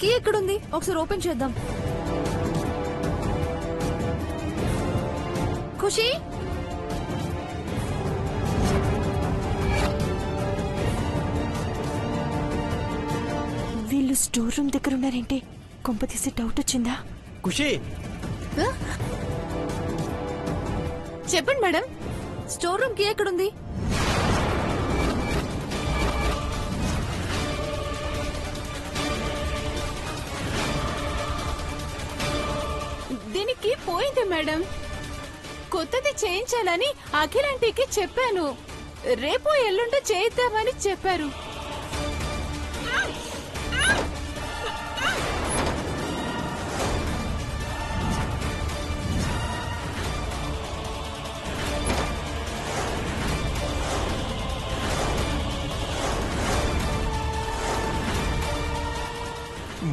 Key ఎక్కడుంది? ఒకసారి open చేద్దాం. ఖుషి, వీళ్ళు స్టోర్ రూమ్ దగ్గర ఉన్నారేంటి? కొంప తీసి డౌట్ వచ్చిందా? ఖుషి, చెప్పండి మేడం, స్టోర్ రూమ్ కీ ఎక్కడుంది? దీనికి పోయింది మేడం. కొత్తది చేయించాలని అఖిలాంటికి చెప్పాను. రేపు ఎల్లుండో చేయిద్దామని చెప్పారు.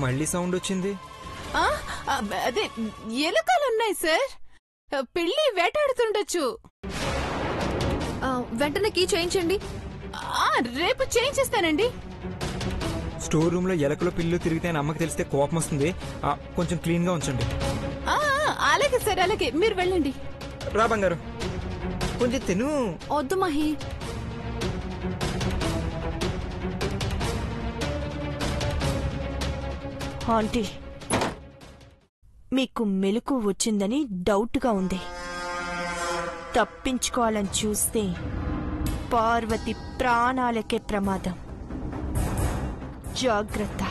మళ్ళీ సౌండ్ వచ్చింది. అదే ఎలుకలున్నాయి సార్. పిల్లి వేటాడుతుండొచ్చు. వెంటనే కీ చేయించండి. రేపు చేయించేస్తానండి. స్టోర్ రూమ్ లో ఎలకలు పిల్లు తిరిగితే అమ్మకి తెలిస్తే కోపం వస్తుంది. కొంచెం క్లీన్ గా ఉంచండి. అలాగే సార్, అలాగే. మీరు వెళ్ళండి. రా బంగారు, కొంచెం తిను. వద్దు మహి. ఆంటీ, మీకు మెలకు వచ్చిందని డౌట్గా ఉంది. తప్పించుకోవాలని చూస్తే పార్వతి ప్రాణాలకే ప్రమాదం. జాగ్రత్త.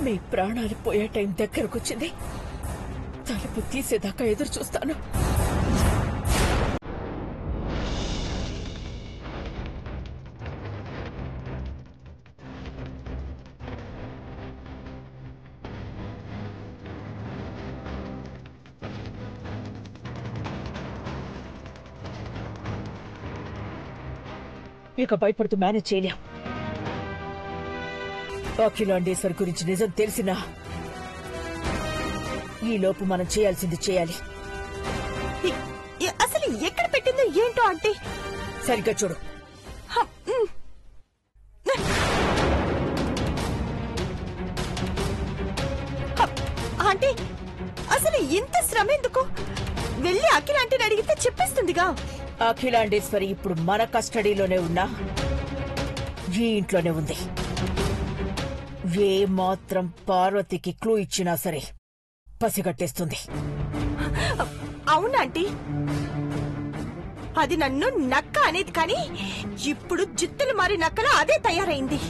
మీ ప్రాణాలు పోయే టైం దగ్గరకొచ్చింది. తలుపు తీసేదాకా ఎదురు చూస్తాను. ఇక భయపడుతూ మేనేజ్ చేయలేం. అఖిలాండేశ్వర్ గురించి నిజం తెలిసినా ఈ లోపు మనం చేయాల్సింది చేయాలి. అసలు ఎక్కడ పెట్టిందో ఏంటో ఆంటీ. సరిగ్గా చూడు. ఆంటీ, అసలు ఇంత శ్రమ ఎందుకు? వెళ్ళి అఖిలాంటిని అడిగితే చెప్పేస్తుందిగా. అఖిలాండేశ్వరి ఇప్పుడు మన కస్టడీలోనే ఉన్నా ఈ ఇంట్లోనే ఉంది. ఏ మాత్రం పార్వతికి క్లూ ఇచ్చినా సరే పసిగట్టేస్తుంది. అవునాంటీ, అది నన్ను నక్క అనేది కానీ ఇప్పుడు జిత్తులు మారి నక్కలా అదే తయారైంది.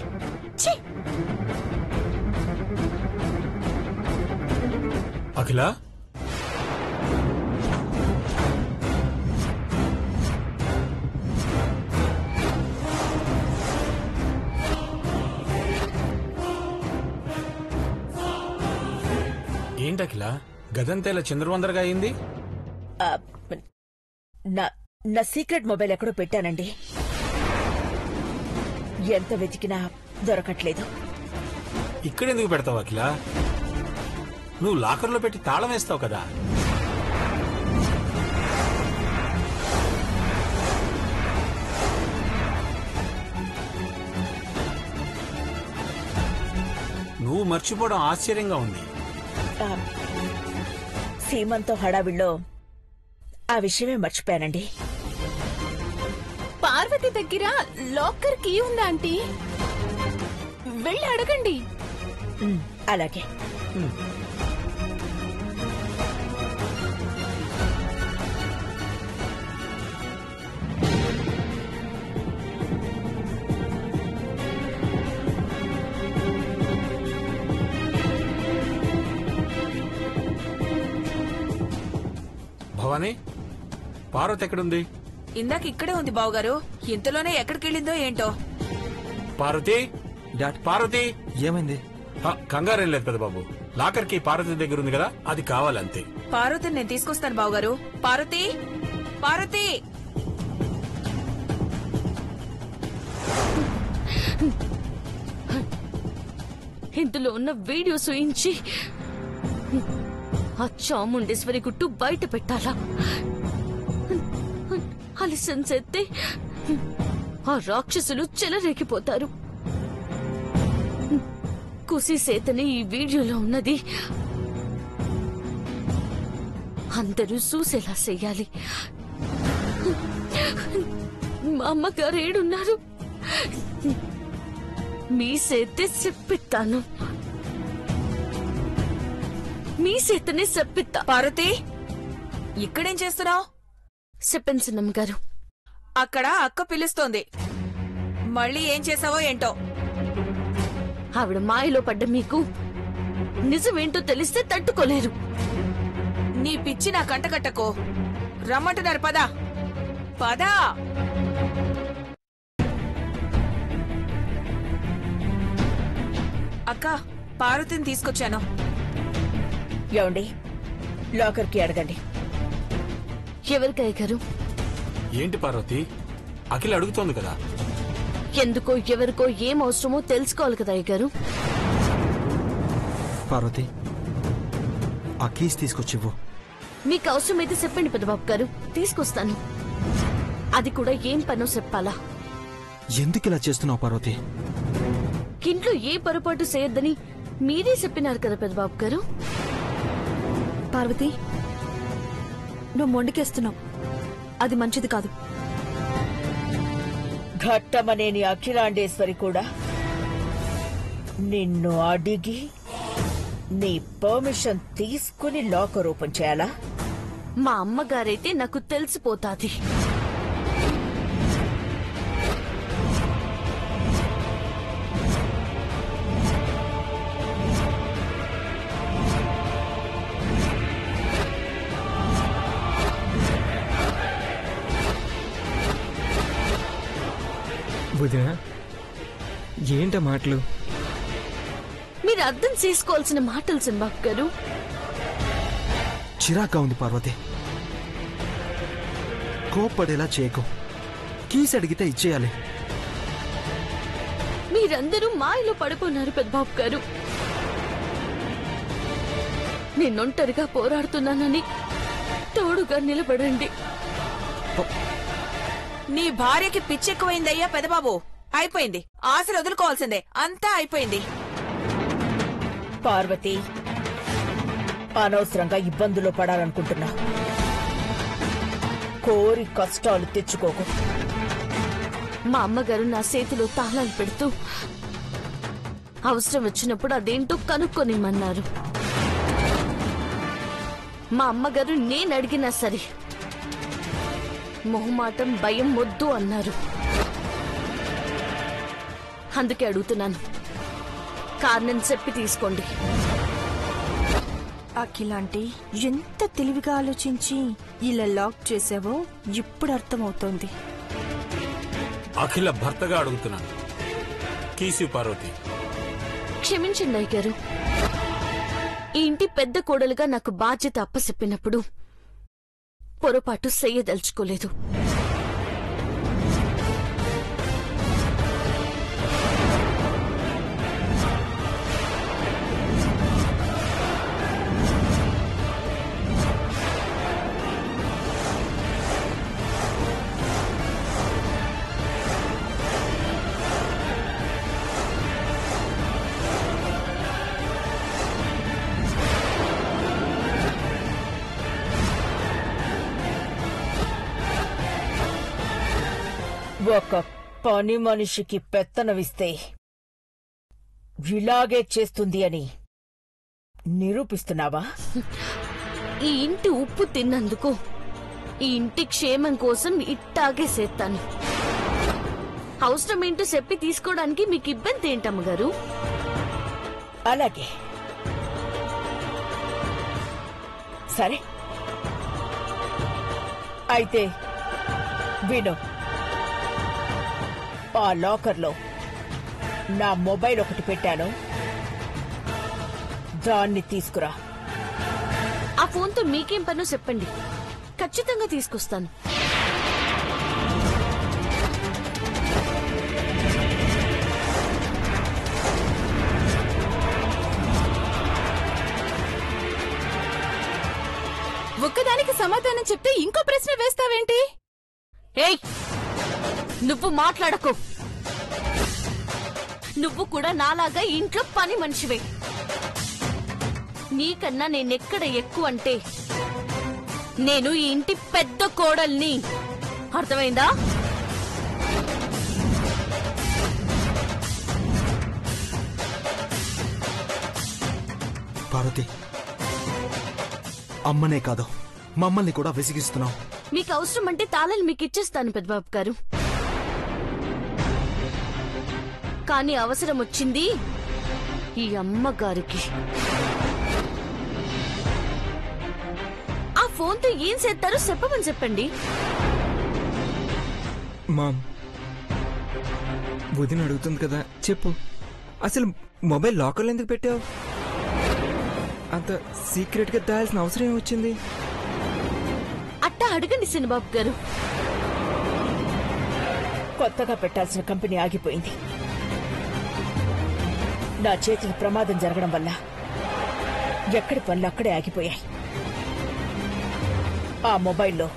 అఖిల, ఏంటఖిల గదంతా ఇలా చంద్రవందరగా అయింది? నా సీక్రెట్ మొబైల్ ఎక్కడో పెట్టానండి. ఎంత వెతికినా దొరకట్లేదు. ఇక్కడెందుకు పెడతావు అఖిల? నువ్వు లాకర్లో పెట్టి తాళం వేస్తావు కదా. నువ్వు మర్చిపోవడం ఆశ్చర్యంగా ఉంది. సీమంతో హడావిడిలో ఆ విషయమే మర్చిపోయానండి. పార్వతి దగ్గర లాకర్ కీ ఉందా ఆంటీ? వెళ్ళి అడగండి. అలాగే. భవానీ, పార్వతి ఎక్కడుంది? ఇందాక ఇక్కడే ఉంది బావగారు. ఇంతలోనే ఎక్కడికెళ్ళిందో ఏంటో. పార్వతి, పార్వతి ఏమైంది? కంగారేం లేదు పెద్ద బాబు. లాకర్ కి పార్వతి దగ్గర ఉంది కదా, అది కావాలంతే. పార్వతిని నేను తీసుకొస్తాను బావగారు. పార్వతి, పార్వతి. ఇందులో ఉన్న వీడియో చూయించి ఆ చాముండేశ్వరి గుట్టు బయట పెట్టాలా? అలిసన్స్ ఎత్తే ఆ రాక్షసులు చెలరేగిపోతారు. కుసి సేతనే ఈ వీడియోలో ఉన్నది అందరూ చూసేలా చెయ్యాలి. మా అమ్మగారు ఏడున్నారు, మీ సేతే చెప్పిస్తాను, మీ సేతనే చెప్పిస్తా. పార్వతి, ఇక్కడేం చేస్తున్నావు? చెప్పండి చిన్నమ్మ గారు. అక్కడ అక్క పిలుస్తోంది. మళ్ళీ ఏం చేసావో ఏంటో. ఆవిడ మాయలో పడ్డ మీకు నిజమేంటో తెలిస్తే తట్టుకోలేరు. నీ పిచ్చి నా కంటకట్టకో. రమ్మంటున్నారు, పదా పదా. అక్క, పార్వతిని తీసుకొచ్చాను. ఏమండి, లాకర్కి అడగండి. ఎవరికయ్య గారు? ఏంటి పార్వతి, అఖిల అడుగుతోంది కదా. ఎందుకో ఎవరికో ఏం అవసరమో తెలుసుకోవాలి కదా అయ్య గారు. పార్వతి, ఆ కీస్ తీసుకొచ్చివ్వు. మీకు అవసరమైతే చెప్పండి పెద్దబాబు గారు, తీసుకొస్తాను. అది కూడా ఏం పనో చెప్పాలా? ఎందుకు ఇలా చేస్తున్నావు పార్వతి? ఇంట్లో ఏ పొరపాటు చేయొద్దని మీరే చెప్పినారు కదా పెద్దబాబు గారు. పార్వతి, నువ్వు మొండికేస్తున్నావు, అది మంచిది కాదు. ఘట్టమనేని అఖిలాండేశ్వరి కూడా నిన్ను అడిగి నీ పర్మిషన్ తీసుకుని లాకర్ ఓపెన్ చేయాలా? మా అమ్మగారైతే నాకు తెలిసిపోతాది. వదినా, ఏంట మాటలు? మీరు అర్థం చేసుకోవాల్సిన మాటలు చిన్నబాబు గారు. చిరాగ్గా ఉంది పార్వతి, కోప్పడేలా చేయకు. కీస్ అడిగితే ఇచ్చేయాలి. మీరందరూ మాయలో పడిపోయినారు పెద్దబాబు గారు. నేనొంటరిగా పోరాడుతున్నానని తోడుగా నిలబడండి. నీ భార్యకి పిచ్చెక్కువైందయ్యా పెదబాబు. అయిపోయింది, ఆశలు వదులుకోవాల్సిందే, అంతా అయిపోయింది. పార్వతి, అనవసరంగా ఇబ్బందులు పడాలనుకుంటున్నా. కోరి కష్టాలు తెచ్చుకోకు. మా అమ్మగారు నా చేతిలో తాళాలు పెడుతూ అవసరం వచ్చినప్పుడు అదేంటో కనుక్కొనిమన్నారు. మా అమ్మగారు నేను అడిగినా సరే మొహమాటం భయం వద్దు అన్నారు. అందుకే అడుగుతున్నాను, కారణం చెప్పి తీసుకోండి. అఖిలాంటి ఎంత తెలివిగా ఆలోచించి ఇలా లాక్ చేసావో ఇప్పుడు అర్థమవుతోంది. అఖిల భర్తగా అడుగుతున్నాను, కీసి పార్వతి. క్షమించండి అయ్య గారు. ఈ ఇంటి పెద్ద కోడలుగా నాకు బాధ్యత అప్పచెప్పినప్పుడు పొరపాటు చెయ్యదలుచుకోలేదు. ఒక పని మనిషికి పెత్తనవిస్తే ఇలాగే చేస్తుంది అని నిరూపిస్తున్నావా? ఈ ఇంటి ఉప్పు తిన్నందుకు ఈ ఇంటి క్షేమం కోసం ఇట్టాగే చేస్తాను. అవసరమేంటో చెప్పి తీసుకోవడానికి మీకు ఇబ్బంది ఏంటమ్మగారు? అలాగే సరే, అయితే విను. ఆ లాకర్లో నా మొబైల్ ఒకటి పెట్టాను, దాన్ని తీసుకురా. ఆ ఫోన్తో మీకేం పనో చెప్పండి, ఖచ్చితంగా తీసుకొస్తాను. ఒక్కదానికి సమాధానం చెప్తే ఇంకో ప్రశ్న వేస్తావేంటి? ఏయ్, నువ్వు మాట్లాడకు. నువ్వు కూడా నాలాగా ఇంట్లో పని మనిషివే. నీకన్నా నేనెక్కడ ఎక్కువ అంటే నేను ఈ ఇంటి పెద్ద కోడల్ని. అర్థమైందా? పార్వతి, అమ్మనే కాదు మమ్మల్ని కూడా విసిగిస్తున్నావు. మీకు అవసరం అంటే తాళాలు మీకు ఇచ్చేస్తాను పెద్దబాబు గారు. కానీ అవసరం వచ్చింది ఈ అమ్మగారికి. ఆ ఫోన్తో ఏం చేస్తారో చెప్పమని చెప్పండి. మామ్, వదిన అడుగుతుంది కదా, చెప్పు. అసలు మొబైల్ లాకర్లో ఎందుకు పెట్టావు? అంత సీక్రెట్ గా దాయాల్సిన అవసరం ఏమొచ్చింది? అట్టా అడగండి సినిబాబు గారు. కొత్తగా పెట్టాల్సిన కంపెనీ ఆగిపోయింది. నా చేతికి ప్రమాదం జరగడం వల్ల ఎక్కడి పనులు అక్కడే ఆగిపోయాయి. ఆ మొబైల్లో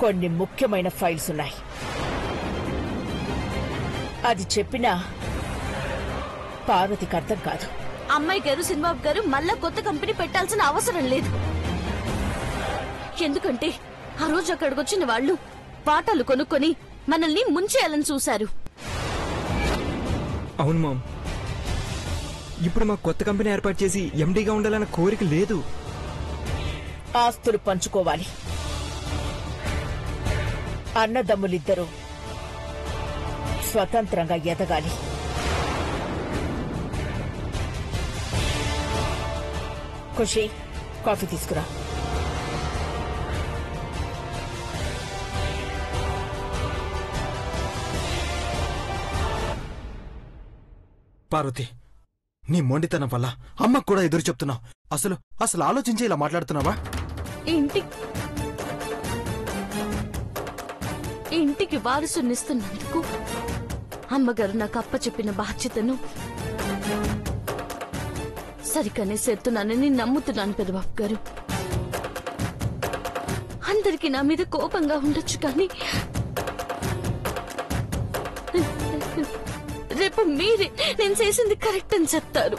కొన్ని ముఖ్యమైన ఫైల్స్ ఉన్నాయి. అది చెప్పినా పార్వతికి అర్థం కాదు. అమ్మాయి గారు, సినిబాబు గారు మళ్ళా కొత్త కంపెనీ పెట్టాల్సిన అవసరం లేదు. ఎందుకంటే ఆ రోజు అక్కడికి వచ్చిన వాళ్ళు పాటలు కొనుక్కొని మనల్ని ముంచేయాలని చూశారు. అవును మామ్, ఇప్పుడు మా కొత్త కంపెనీ ఏర్పాటు చేసి ఎండీగా ఉండాలన్న కోరిక లేదు. ఆస్తులు పంచుకోవాలి. అన్నదమ్ములిద్దరూ స్వతంత్రంగా ఎదగాలి. ఖుషి, కాఫీ తీసుకురా. పార్వతి, నీ మొండితనం వల్ల అమ్మకు కూడా ఎదురు చెప్తున్నావు. అసలు ఆలోచించి ఇలా మాట్లాడుతున్నావా? ఇంటికి వారసునిస్తున్నందుకు అమ్మగారు నాకు అప్పచెప్పిన బాధ్యతను సరిగ్గానే చేస్తున్నానని నమ్ముతున్నాను పెద్దబాబు గారు. అందరికీ నా మీద కోపంగా ఉండొచ్చు, కానీ రేపు మీరే నేను చేసింది కరెక్ట్ అని చెప్తారు.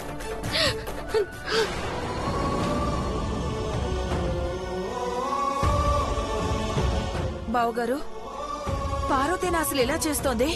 బావగారు, పార్వతేన అసలు ఎలా చేస్తోంది?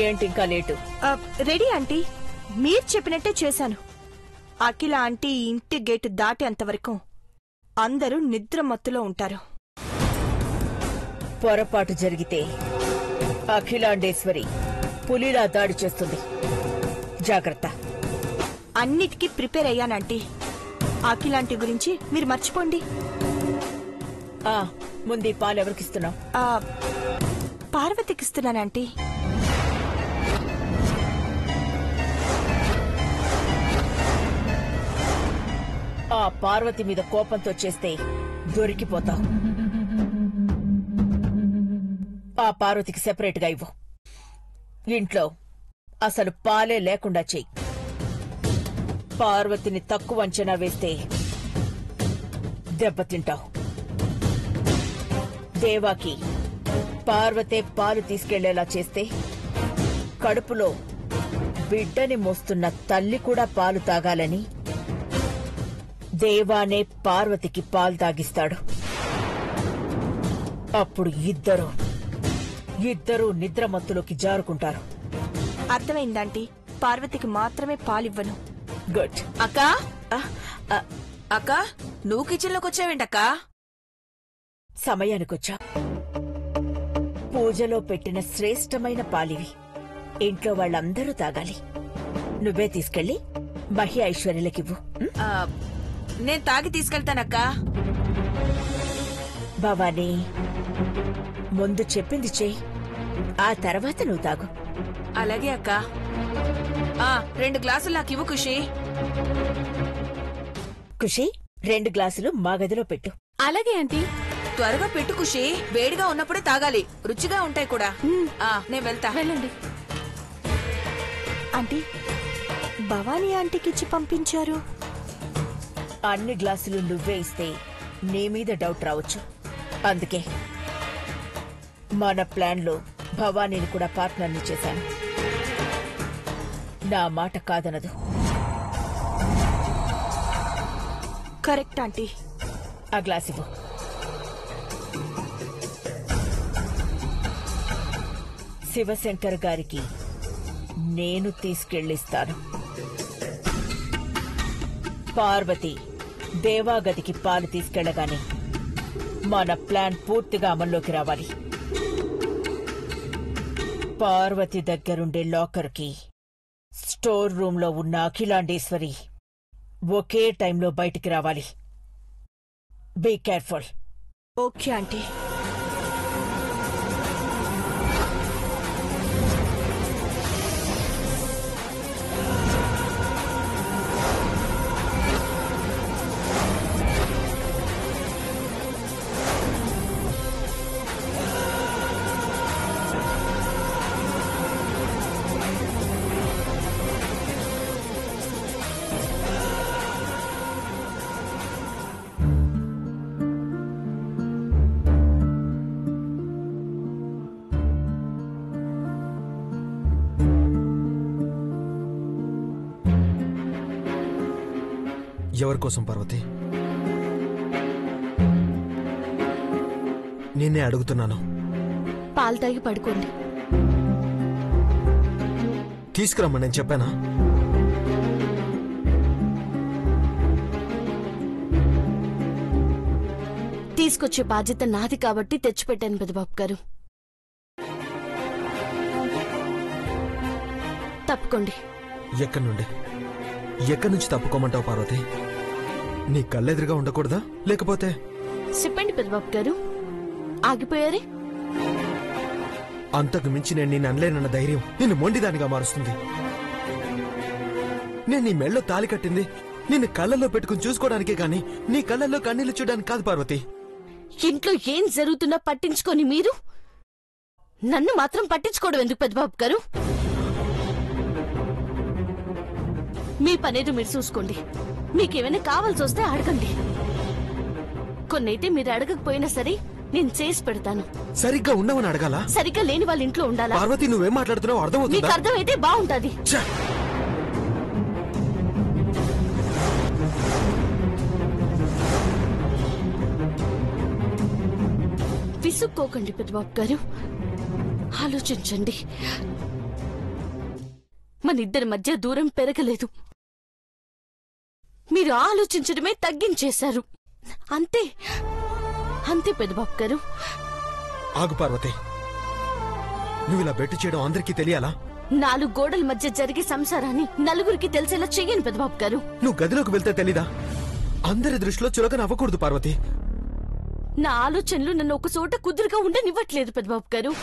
ఏంటి ఇంకా లేటు? రెడీ ఆంటీ, మీరు చెప్పినట్టే చేశాను. అఖిల ఆంటీ ఇంటి గేటు దాటేంతవరకు అందరూ నిద్ర మత్తులో ఉంటారు. పొరపాటు జరిగితే అఖిలాండేశ్వరి పులిలా దాడి చేస్తుంది. జాగ్రత్త. అన్నిటికీ ప్రిపేర్ అయ్యానంటీ. అఖిలాంటి గురించి మీరు మర్చిపోండి. ముందు పాలు ఎవరికిస్తున్నావు? పార్వతికిస్తున్నానంటీ. ఆ పార్వతి మీద కోపంతో చేస్తే దొరికిపోతావు. ఆ పార్వతికి సెపరేట్ గా ఇవ్వు. ఇంట్లో అసలు పాలే లేకుండా చెయ్యి. పార్వతిని తక్కువ అంచనా వేస్తే దెబ్బతింటావు. దేవాకి పార్వతే పాలు తీసుకెళ్లేలా చేస్తే కడుపులో బిడ్డని మోస్తున్న తల్లి కూడా పాలు తాగాలని దేవానే పార్వతికి పాలు తాగిస్తాడు. అప్పుడు ఇద్దరూ నిద్రమత్తులోకి జారుకుంటారు. అర్థమైందంటీ. పార్వతికి మాత్రమే పాలివ్వను. గుడ్. అక్కా అక్కా నువ్వు కిచెన్లోకి వచ్చావేంటక్కా? సమయానికొచ్చా. పూజలో పెట్టిన శ్రేష్టమైన పాలివి ఇంట్లో వాళ్ళందరూ తాగాలి. నువ్వే తీసుకెళ్లి మహి ఐశ్వర్యలకివ్వు. నేను తాగి తీసుకెళ్తానక్కా. భవానీ, ముందు చెప్పింది చెయ్యి, ఆ తర్వాత నువ్వు తాగు. అలాగే అక్కా. 2 గ్లాసులు నాకు ఇవ్వు ఖుషి. ఖుషి, 2 గ్లాసులు మా గదిలో పెట్టు. అలాగే ఆంటీ. త్వరగా పెట్టు ఖుషి, వేడిగా ఉన్నప్పుడే తాగాలి, రుచిగా ఉంటాయి కూడా. నేను వెళ్తా. వెళ్ళండి. ఆంటీ, భవానీ ఆంటీకిచ్చి పంపించారు. అన్ని గ్లాసులు నువ్వే ఇస్తే నీ మీద డౌట్ రావచ్చు. అందుకే మన ప్లాన్లో భవానీని కూడా పార్ట్నర్ని చేశాను. నా మాట కాదనదు. Correct aunty. ఆ గ్లాస్ ఇవ్వు. శివశంకర్ గారికి నేను తీసుకెళ్ళిస్తాను. పార్వతి దేవాగదికి పాలు తీసుకెళ్లగానే మన ప్లాన్ పూర్తిగా అమల్లోకి రావాలి. పార్వతి దగ్గరుండే లాకర్కి స్టోర్ రూంలో ఉన్న అఖిలాండేశ్వరి ఒకే టైంలో బయటికి రావాలి. Be careful. Okay aunty. ఎవరికోసం పార్వతి? నిన్నే అడుగుతున్నాను. పాలు తాగి పడుకోండి. తీసుకురమ్మని నేను చెప్పానా? తీసుకొచ్చే బాధ్యత నాది కాబట్టి తెచ్చిపెట్టాను పెద్దబాబు గారు. తప్పుకోండి. ఎక్కడి నుంచి తప్పుకోమంటావు పార్వతి? నీ కళ్ళెదురుగా ఉండకూడదా? లేకపోతే చెప్పండి పెద్దబాబు గారు, ఆగిపోయారే? అంతకు మించి నేను నిన్ను అనలేనన్న ధైర్యం నిన్ను మొండిదానిగా మారుస్తుంది. నేను నీ మెళ్ళో తాలి కట్టింది నిన్ను కళ్ళల్లో పెట్టుకుని చూసుకోవడానికే గాని నీ కళ్ళల్లో కన్నీళ్లు చూడడానికి కాదు పార్వతి. ఇంట్లో ఏం జరుగుతున్నా పట్టించుకొని మీరు నన్ను మాత్రం పట్టించుకోవడం ఎందుకు పెద్దబాబు గారు? మీ పనేదో మీరు చూసుకోండి. మీకేమైనా కావాల్సి వస్తే అడగండి. కొన్నైతే మీరు అడగకపోయినా సరే నేను చేసి పెడతాను. సరిగ్గా ఉన్నవని అడగాల? సరిగ్గా లేని వాళ్ళ ఇంట్లో ఉండాలా? పార్వతి, నువ్వేం మాట్లాడుతున్నావు అర్థమవుతుందా? మీకు అర్థమైతే బాగుంటది. విసుక్కోకండి పెద్దబాబు గారు, ఆలోచించండి. మన ఇద్దరి మధ్య దూరం పెరగలేదు, మీరు ఆలోచించడమే తగ్గించేశారు. అంతే అంతే పెద్దబాబు గారు. ఆగు పార్వతి, నువ్వు ఇలా బెట్టు చేయడం అందరికీ తెలియాలా? 4 గోడల మధ్య జరిగే సంసారాన్ని నలుగురికి తెలిసేలా చెయ్యను పెద్దబాబు గారు. నువ్వు గదిలోకి వెళ్తే తెలీదా? అందరి దృష్టిలో చులకన అవ్వకూడదు పార్వతి. నా ఆలోచనలు నన్ను ఒక చోట కుదురుగా ఉండనివ్వట్లేదు పెద్దబాబు గారు.